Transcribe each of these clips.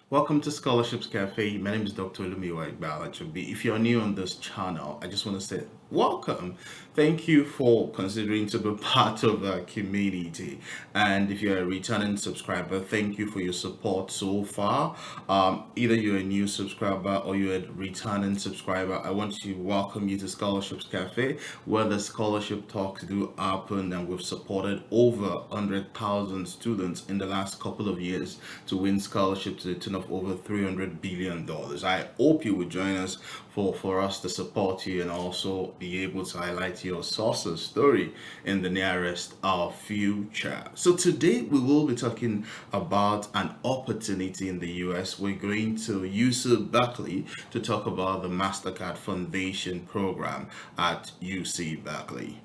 Welcome to Scholarships Cafe. My name is Dr. Olumiwa Igbalachobi. If you're new on this channel, I just want to say welcome. Thank you for considering to be part of our community. And if you're a returning subscriber, thank you for your support so far. Either you're a new subscriber or you're a returning subscriber, I want to welcome you to Scholarships Cafe, where the scholarship talks do happen, and we've supported over 100,000 students in the last couple of years to win scholarships to the tune of over $300 billion. I hope you will join us for us to support you and also be able to highlight your sources story in the nearest future. So today we will be talking about an opportunity in the US. We're going to UC Berkeley to talk about the Mastercard Foundation Program at UC Berkeley.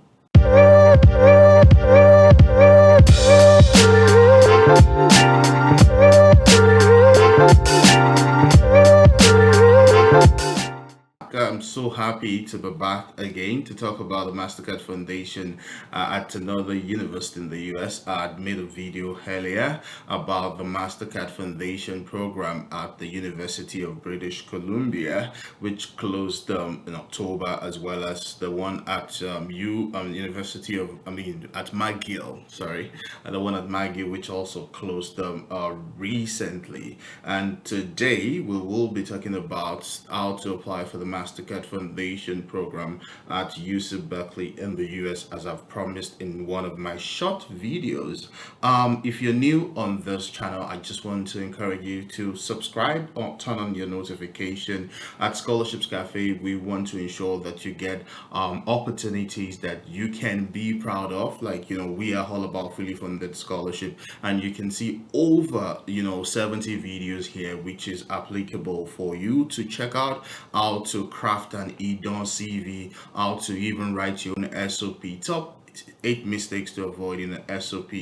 I'm so happy to be back again to talk about the Mastercard Foundation at another university in the US. I made a video earlier about the Mastercard Foundation program at the University of British Columbia, which closed in October, as well as the one at University of, at McGill, sorry, and the one at McGill, which also closed recently. And today we will be talking about how to apply for the Mastercard Foundation program at UC Berkeley in the US, as I've promised in one of my short videos. If you're new on this channel, I just want to encourage you to subscribe or turn on your notification. At Scholarships Cafe, we want to ensure that you get opportunities that you can be proud of. Like, we are all about fully funded scholarship, and you can see over 70 videos here which is applicable for you to check out: how to craft an EDON CV, how to even write your own SOP, top 8 mistakes to avoid in an SOP,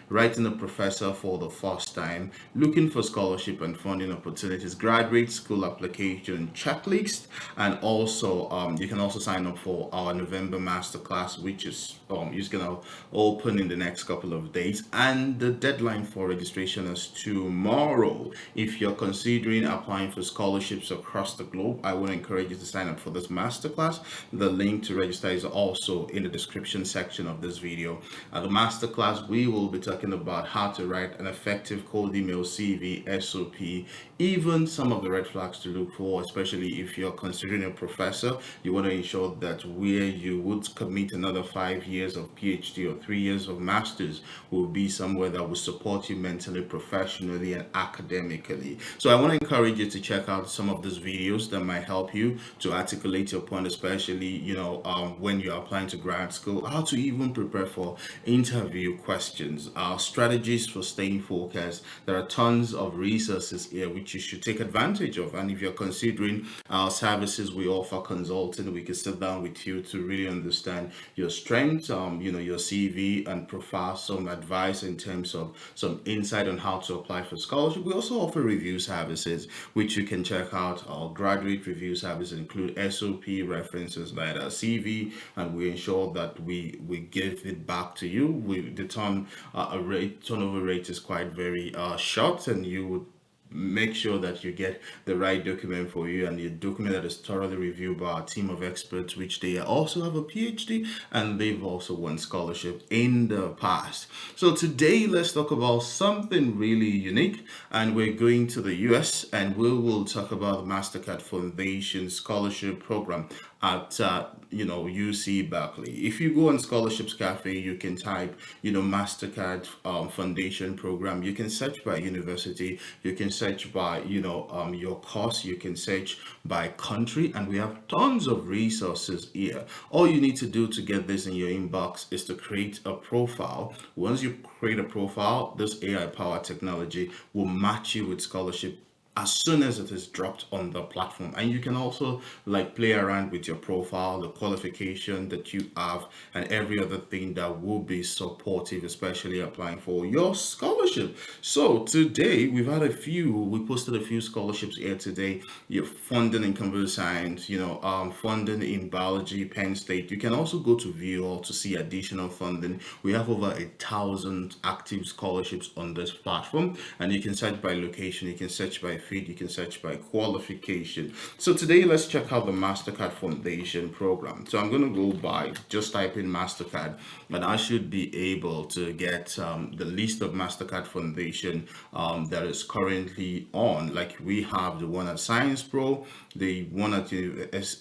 writing a professor for the first time, looking for scholarship and funding opportunities, graduate school application checklist, and also you can also sign up for our November Masterclass, which is gonna open in the next couple of days, and the deadline for registration is tomorrow. If you're considering applying for scholarships across the globe, I would encourage you to sign up for this masterclass. The link to register is also in the description section of this video. At the masterclass, we will be talking about how to write an effective cold email CV, SOP, even some of the red flags to look for, especially if you're considering a professor. You want to ensure that where you would commit another 5 years of PhD or 3 years of masters will be somewhere that will support you mentally, professionally, and academically. So I want to encourage you to check out some of these videos that might help you to articulate your point, especially when you're applying to grad school, how to even prepare for interview questions, strategies for staying focused. There are tons of resources here which you should take advantage of. And if you're considering our services, we offer consulting. We can sit down with you to really understand your strengths, your CV and profile, some advice in terms of some insight on how to apply for scholarship. We also offer review services, which you can check out. Our graduate review services include SOP, references, letter, CV, and we ensure that we give it back to you. The turnover rate is quite very short, and you would make sure that you get the right document for you, and the document that is thoroughly reviewed by our team of experts, which they also have a PhD and they've also won scholarship in the past. So today let's talk about something really unique, and we're going to the US, and we will talk about the Mastercard Foundation Scholarship Program at UC Berkeley. If you go on Scholarships Cafe, you can type Mastercard Foundation Program. You can search by university, you can search by your course, you can search by country, and we have tons of resources here. All you need to do to get this in your inbox is to create a profile. Once you create a profile, this AI powered technology will match you with scholarship as soon as it is dropped on the platform. And you can also like play around with your profile, the qualification that you have, and every other thing that will be supportive, especially applying for your scholarship. So today we posted a few scholarships here today. Your funding in computer science, funding in biology, Penn State. You can also go to view all to see additional funding. We have over 1,000 active scholarships on this platform, and you can search by location, you can search by benefit, you can search by qualification. So today, let's check out the Mastercard Foundation Program. So I'm going to go by just type in Mastercard, and I should be able to get the list of Mastercard Foundation that is currently on. Like we have the one at Science Pro, the one at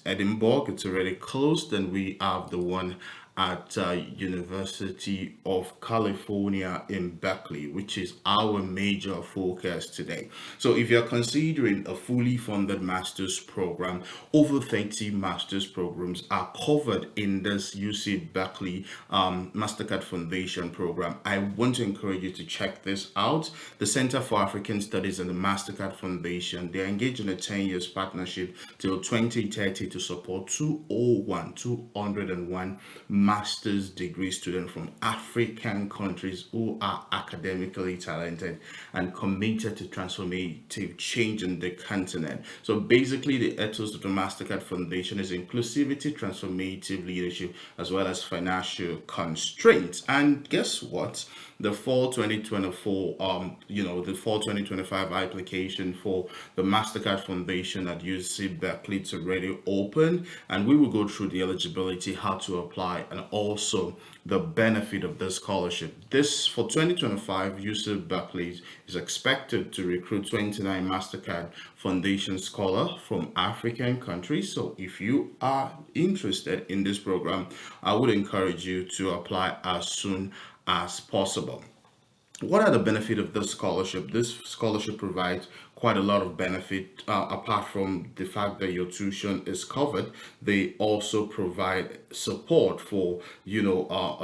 Edinburgh, it's already closed, and we have the one at University of California in Berkeley, which is our major focus today. So if you're considering a fully funded master's program, over 30 master's programs are covered in this UC Berkeley Mastercard Foundation program. I want to encourage you to check this out. The Center for African Studies and the Mastercard Foundation, they're engaged in a 10 years partnership till 2030 to support 201 master's degree students from African countries who are academically talented and committed to transformative change in the continent. So basically, the ethos of the Mastercard Foundation is inclusivity, transformative leadership, as well as financial constraints. And guess what? The fall 2024, the fall 2025 application for the Mastercard Foundation at UC Berkeley is already open, and we will go through the eligibility, how to apply, and also the benefit of this scholarship. This for 2025, UC Berkeley is expected to recruit 29 Mastercard Foundation Scholar from African countries. So if you are interested in this program, I would encourage you to apply as soon as possible. What are the benefits of this scholarship? This scholarship provides quite a lot of benefit. Apart from the fact that your tuition is covered, they also provide support for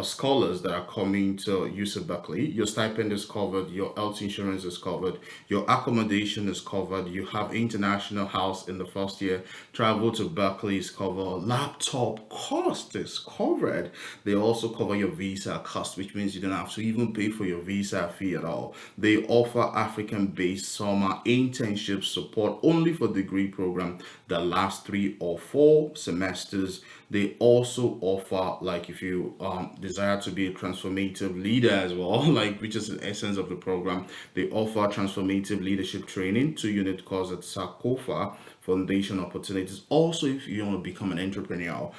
scholars that are coming to UC Berkeley. Your stipend is covered, your health insurance is covered, your accommodation is covered, you have international house in the first year, travel to Berkeley is covered, laptop cost is covered. They also cover your visa cost, which means you don't have to even pay for your visa fee at all. They offer African-based summer internship support only for degree program that lasts 3 or 4 semesters. They also offer, like, if you desire to be a transformative leader as well, like, which is the essence of the program, they offer transformative leadership training, 2-unit course at Sakofa Foundation opportunities. Also, if you want to become an entrepreneur,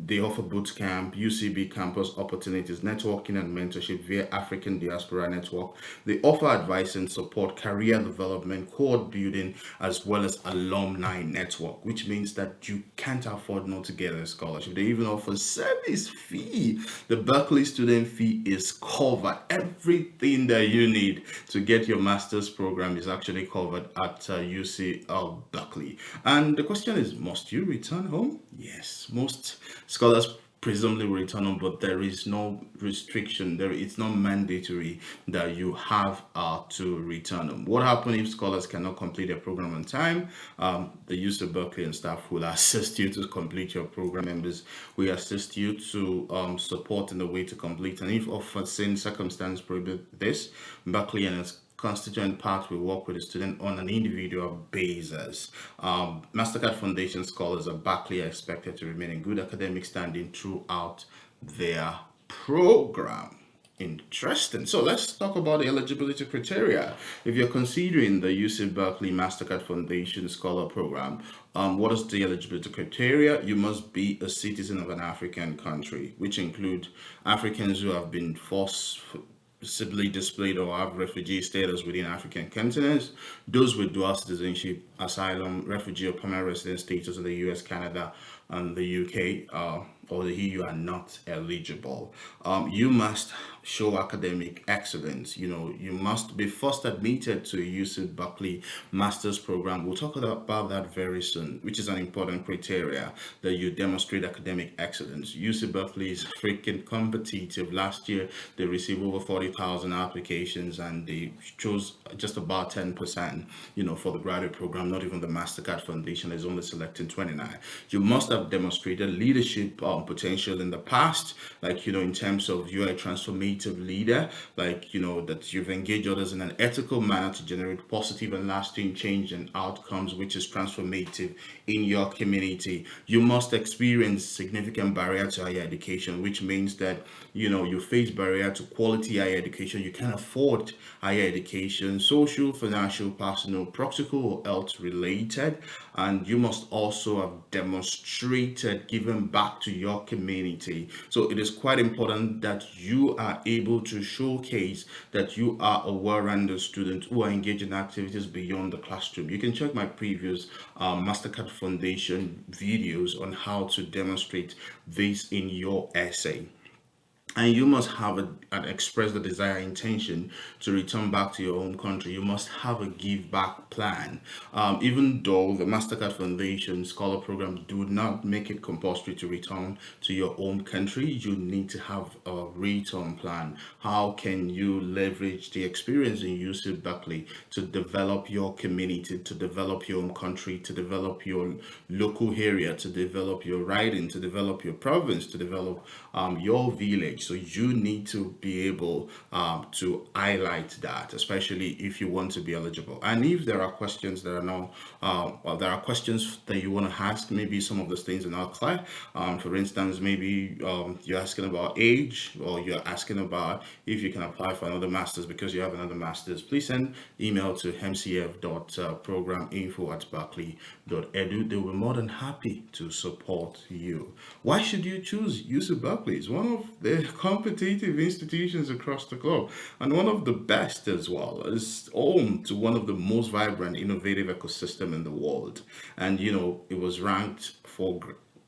they offer boot camp, UCB campus opportunities, networking and mentorship via African Diaspora Network. They offer advice and support, career development, cohort building, as well as alumni network, which means that you can't afford not to get a scholarship. They even offer service fee. The Berkeley student fee is covered. Everything that you need to get your master's program is actually covered at UC Berkeley. And the question is, must you return home? Yes, most scholars presumably will return home, but there is no restriction. It's not mandatory that you have to return home. What happens if scholars cannot complete their program on time? The UC Berkeley and staff will assist you to complete your program. Members, we assist you to support in the way to complete. And if of unforeseen circumstance prohibit this, Berkeley and its constituent part will work with the student on an individual basis. Mastercard Foundation scholars at Berkeley are expected to remain in good academic standing throughout their program. Interesting. So let's talk about the eligibility criteria. If you're considering the UC Berkeley Mastercard Foundation Scholar Program, what is the eligibility criteria? You must be a citizen of an African country, which include Africans who have been forcibly displaced or have refugee status within African continents, those with dual citizenship, asylum, refugee or permanent resident status in the US, Canada, and the UK, or the EU are not eligible. You must show academic excellence. You must be first admitted to a UC Berkeley master's program. We'll talk about that very soon, which is an important criteria, that you demonstrate academic excellence. UC Berkeley is freaking competitive. Last year, they received over 40,000 applications, and they chose just about 10%, for the graduate program. Not even the Mastercard Foundation is only selecting 29. You must have demonstrated leadership potential in the past, like, in terms of UI transformation transformative leader, like, that you've engaged others in an ethical manner to generate positive and lasting change and outcomes, which is transformative in your community. You must experience significant barrier to higher education, which means that, you face barrier to quality higher education. You can't afford higher education, social, financial, personal, practical, or health related. And you must also have demonstrated giving back to your community. So it is quite important that you are able to showcase that you are a well-rounded student who are engaged in activities beyond the classroom. You can check my previous Mastercard Foundation videos on how to demonstrate this in your essay. And you must have and express the desired intention to return back to your home country. You must have a give back plan. Even though the Mastercard Foundation Scholar Program do not make it compulsory to return to your home country, you need to have a return plan. How can you leverage the experience in UC Berkeley to develop your community, to develop your home country, to develop your local area, to develop your riding, to develop your province, to develop your village? So you need to be able to highlight that, especially if you want to be eligible. And if there are questions that are now, there are questions that you want to ask, maybe some of those things are not clear. For instance, maybe you're asking about age, or you're asking about if you can apply for another master's because you have another master's. Please send email to mcf.programinfo@berkeley.edu. They will be more than happy to support you. Why should you choose UC Berkeley? It's one of the competitive institutions across the globe, and one of the best as well. It's home to one of the most vibrant, innovative ecosystem in the world. And it was ranked for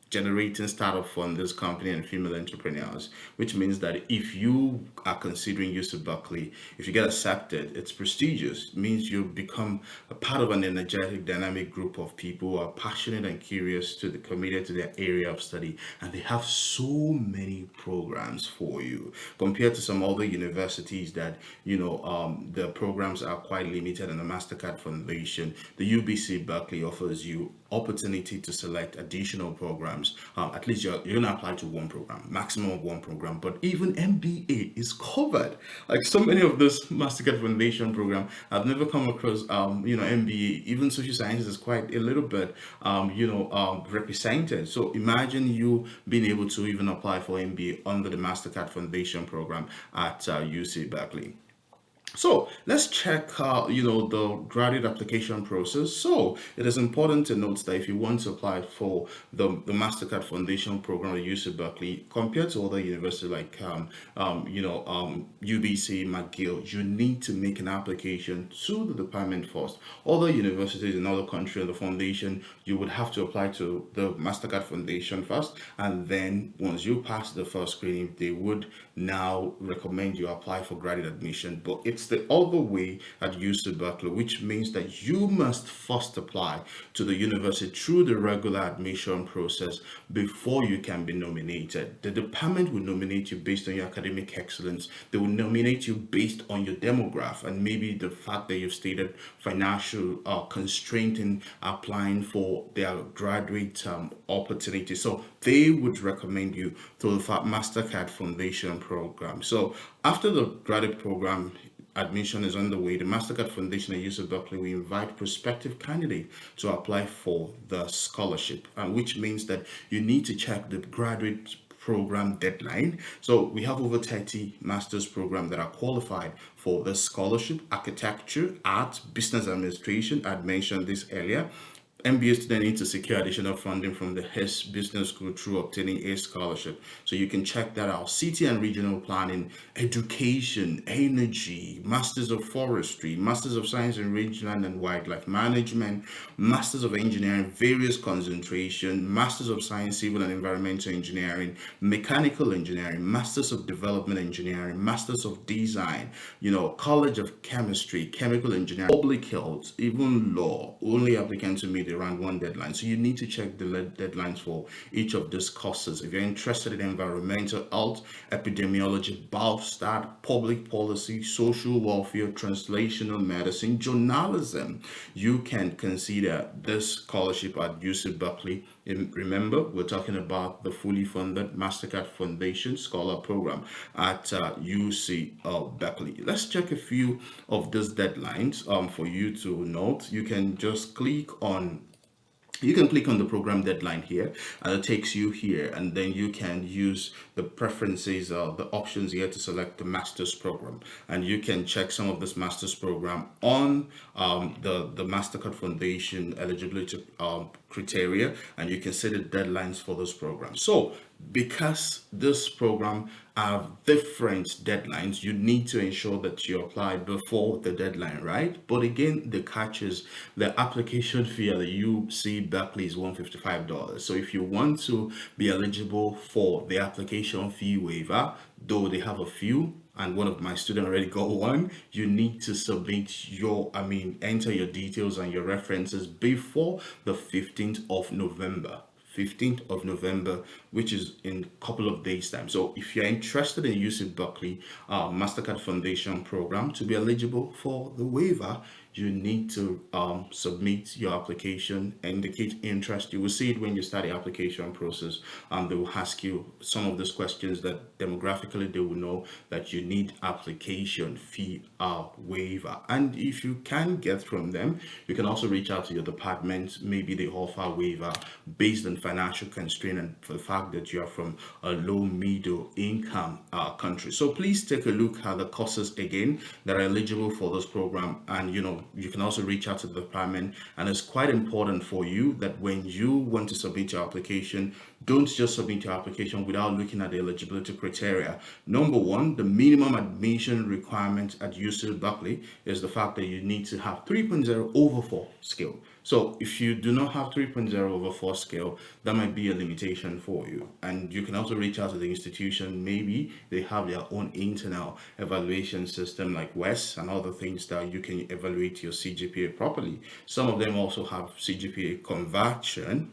generating startup funders, company, and female entrepreneurs, which means that if you are considering UC Berkeley, if you get accepted, it's prestigious. It means you become a part of an energetic, dynamic group of people who are passionate and curious, to the committed to their area of study, and they have so many programs for you compared to some other universities that the programs are quite limited. And the Mastercard Foundation, the UBC Berkeley, offers you opportunity to select additional programs. At least you're going to apply to one program, maximum of one program, but even MBA is covered. Like so many of this Mastercard Foundation program, I've never come across MBA. Even social sciences is quite a little bit represented. So imagine you being able to even apply for MBA under the Mastercard Foundation program at UC Berkeley. So let's check, the graduate application process. So it is important to note that if you want to apply for the Mastercard Foundation program at UC Berkeley, compared to other universities like, UBC, McGill, you need to make an application to the department first. Other universities in other countries, the foundation, you would have to apply to the Mastercard Foundation first, and then once you pass the first screening, they would now recommend you apply for graduate admission. But it's the other way at UC Berkeley, which means that you must first apply to the university through the regular admission process before you can be nominated. The department will nominate you based on your academic excellence. They will nominate you based on your demographic and maybe the fact that you've stated financial constraint in applying for their graduate opportunity. So they would recommend you to the Mastercard Foundation program. So after the graduate program admission is underway, the Mastercard Foundation at UC Berkeley will invite prospective candidates to apply for the scholarship, which means that you need to check the graduate program deadline. So we have over 30 master's programs that are qualified for the scholarship: architecture, art, business administration. I had mentioned this earlier. MBA students need to secure additional funding from the HES Business School through obtaining a scholarship. So you can check that out. City and regional planning, education, energy, Masters of Forestry, Masters of Science in Rangeland and Wildlife Management, Masters of Engineering, various concentration, Masters of Science, Civil and Environmental Engineering, Mechanical Engineering, Masters of Development Engineering, Masters of Design, College of Chemistry, Chemical Engineering, Public Health, even law. Only applicants who meet the around one deadline. So you need to check the deadlines for each of these courses. If you're interested in environmental health, epidemiology, biostat, public policy, social welfare, translational medicine, journalism, you can consider this scholarship at UC Berkeley. And remember, we're talking about the fully funded Mastercard Foundation Scholar Program at UC Berkeley. Let's check a few of these deadlines for you to note. You can click on the program deadline here, and it takes you here, and then you can use the preferences the options here to select the master's program, and you can check some of this master's program on the Mastercard Foundation eligibility criteria, and you can set the deadlines for this program. So because this program have different deadlines, you need to ensure that you apply before the deadline, right? But again, the catch is the application fee at the UC Berkeley is $155. So if you want to be eligible for the application fee waiver, though they have a few, and one of my students already got one, you need to submit enter your details and your references before the 15th of November. 15th of November, which is in a couple of days time. So if you're interested in UC Berkeley Mastercard Foundation program, to be eligible for the waiver, you need to submit your application, indicate interest. You will see it when you start the application process. They will ask you some of those questions that demographically they will know that you need application fee waiver. And if you can get from them, you can also reach out to your department. Maybe they offer waiver based on financial constraint and for the fact that you are from a low middle income country. So please take a look at the courses again that are eligible for this program, and you can also reach out to the department. And it's quite important for you that when you want to submit your application, don't just submit your application without looking at the eligibility criteria. Number one, the minimum admission requirement at UC Berkeley is the fact that you need to have 3.0 over 4 skill. So if you do not have 3.0 over 4 scale, that might be a limitation for you. And you can also reach out to the institution. Maybe they have their own internal evaluation system like WES and other things that you can evaluate your CGPA properly. Some of them also have CGPA conversion,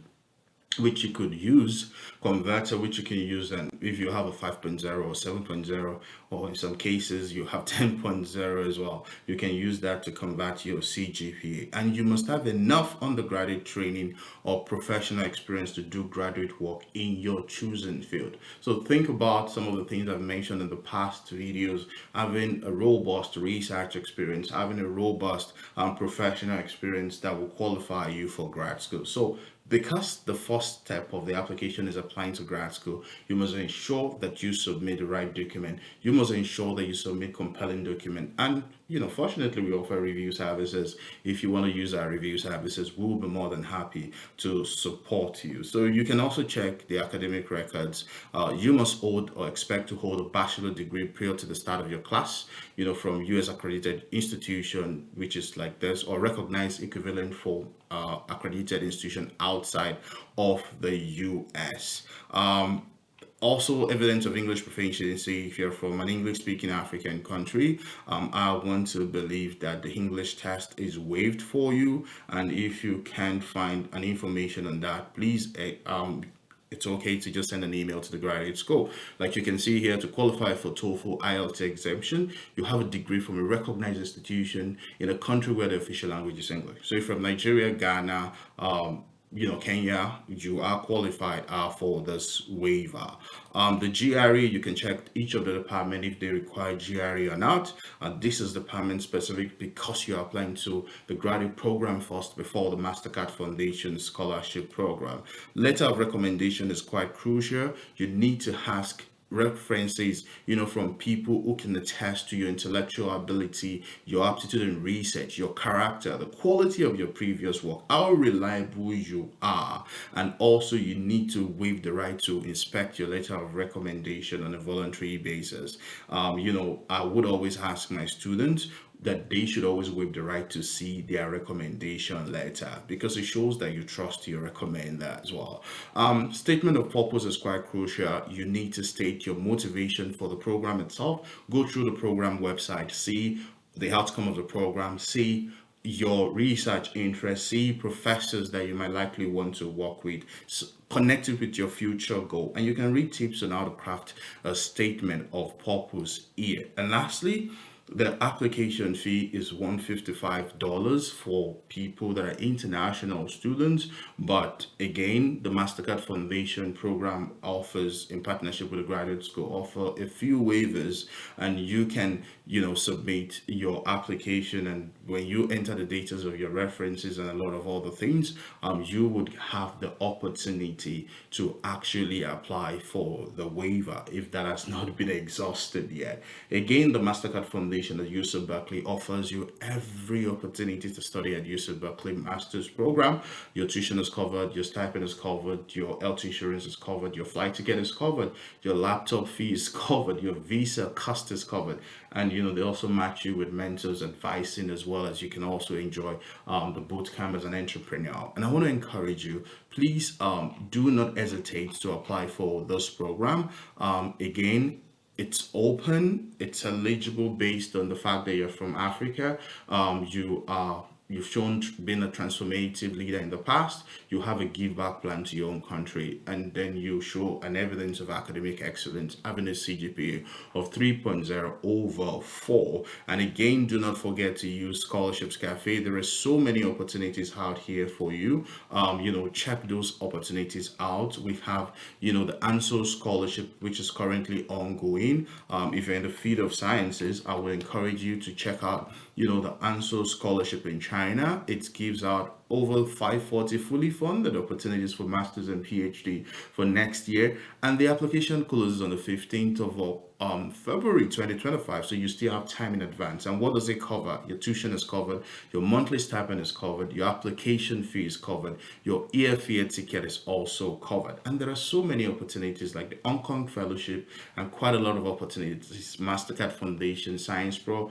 which you could use, converter, which you can use, and if you have a 5.0 or 7.0, or in some cases you have 10.0 as well, you can use that to convert your CGPA. And you must have enough undergraduate training or professional experience to do graduate work in your chosen field. So think about some of the things I've mentioned in the past videos: having a robust research experience, having a robust professional experience that will qualify you for grad school. So because the first step of the application is applying to grad school, you must ensure that you submit the right document. You must ensure that you submit compelling document. And fortunately, we offer review services. If you want to use our review services, we will be more than happy to support you. So you can also check the academic records. You must hold or expect to hold a bachelor degree prior to the start of your class, from US accredited institution, which is like this, or recognized equivalent for accredited institution outside of the US. Also, evidence of English proficiency. If you're from an English-speaking African country, I want to believe that the English test is waived for you. And if you can't find any information on that, please it's okay to just send an email to the graduate school. Like you can see here, to qualify for TOEFL IELTS exemption, you have a degree from a recognized institution in a country where the official language is English. So if you're from Nigeria, Ghana, Kenya, you are qualified for this waiver. The GRE, you can check each of the department if they require GRE or not. This is department specific because you're applying to the graduate program first before the Mastercard Foundation Scholarship Program. Letter of recommendation is quite crucial. You need to ask references, from people who can attest to your intellectual ability, your aptitude in research, your character, the quality of your previous work, how reliable you are. And also you need to waive the right to inspect your letter of recommendation on a voluntary basis. I would always ask my students that they should always waive the right to see their recommendation letter, because it shows that you trust your recommender as well. Statement of purpose is quite crucial. You need to state your motivation for the program itself. Go through the program website, see the outcome of the program, see your research interests, see professors that you might likely want to work with, connect it with your future goal, and you can read tips on how to craft a statement of purpose here. And lastly, the application fee is $155 for people that are international students. But again, the Mastercard Foundation Program offers, in partnership with the graduate school, offer a few waivers, and you can, submit your application. And when you enter the details of your references and a lot of other things, you would have the opportunity to actually apply for the waiver if that has not been exhausted yet. Again, the Mastercard Foundation at UC Berkeley offers you every opportunity to study at UC Berkeley Master's Program. Your tuition is covered, your stipend is covered, your health insurance is covered, your flight ticket is covered, your laptop fee is covered, your visa cost is covered, and they also match you with mentors, advising, as well as you can also enjoy the boot camp as an entrepreneur. And I want to encourage you, please do not hesitate to apply for this program. Again, it's open, it's eligible based on the fact that you're from Africa. You've shown being a transformative leader in the past. You have a give back plan to your own country, and then you show an evidence of academic excellence, having a CGPA of 3.0 over 4. And again, do not forget to use Scholarships Cafe. There are so many opportunities out here for you. Check those opportunities out. We have, the ANSO scholarship, which is currently ongoing. If you're in the field of sciences, I would encourage you to check out, the ANSO scholarship in China. It gives out over 540 fully funded opportunities for masters and PhD for next year, and the application closes on the 15th of February 2025, so you still have time in advance. And what does it cover? Your tuition is covered, your monthly stipend is covered, your application fee is covered, your airfare ticket is also covered, and there are so many opportunities like the Hong Kong Fellowship and quite a lot of opportunities. Mastercard Foundation Science Pro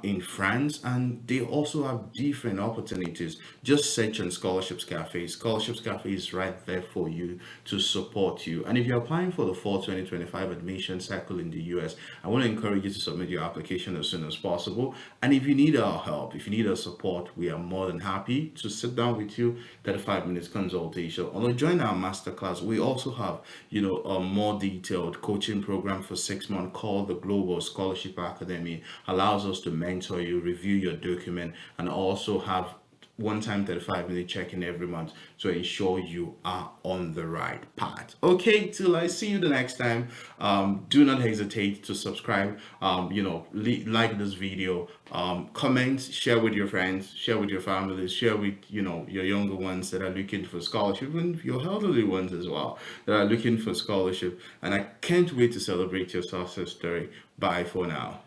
in France, and they also have different opportunities. Just search on Scholarships Cafe. Scholarships Cafe is right there for you to support you. And if you're applying for the fall 2025 admission cycle in the US, I want to encourage you to submit your application as soon as possible. And if you need our help, if you need our support, we are more than happy to sit down with you, 35 minutes consultation, or join our masterclass. We also have, a more detailed coaching program for 6 months called the Global Scholarship Academy. Allows us to mentor you, review your document, and also have one-time 35-minute check-in every month to ensure you are on the right path. Okay, till I see you the next time, do not hesitate to subscribe, like this video, comment, share with your friends, share with your families, share with your younger ones that are looking for scholarship, and your elderly ones as well that are looking for scholarship. And I can't wait to celebrate your success story. Bye for now.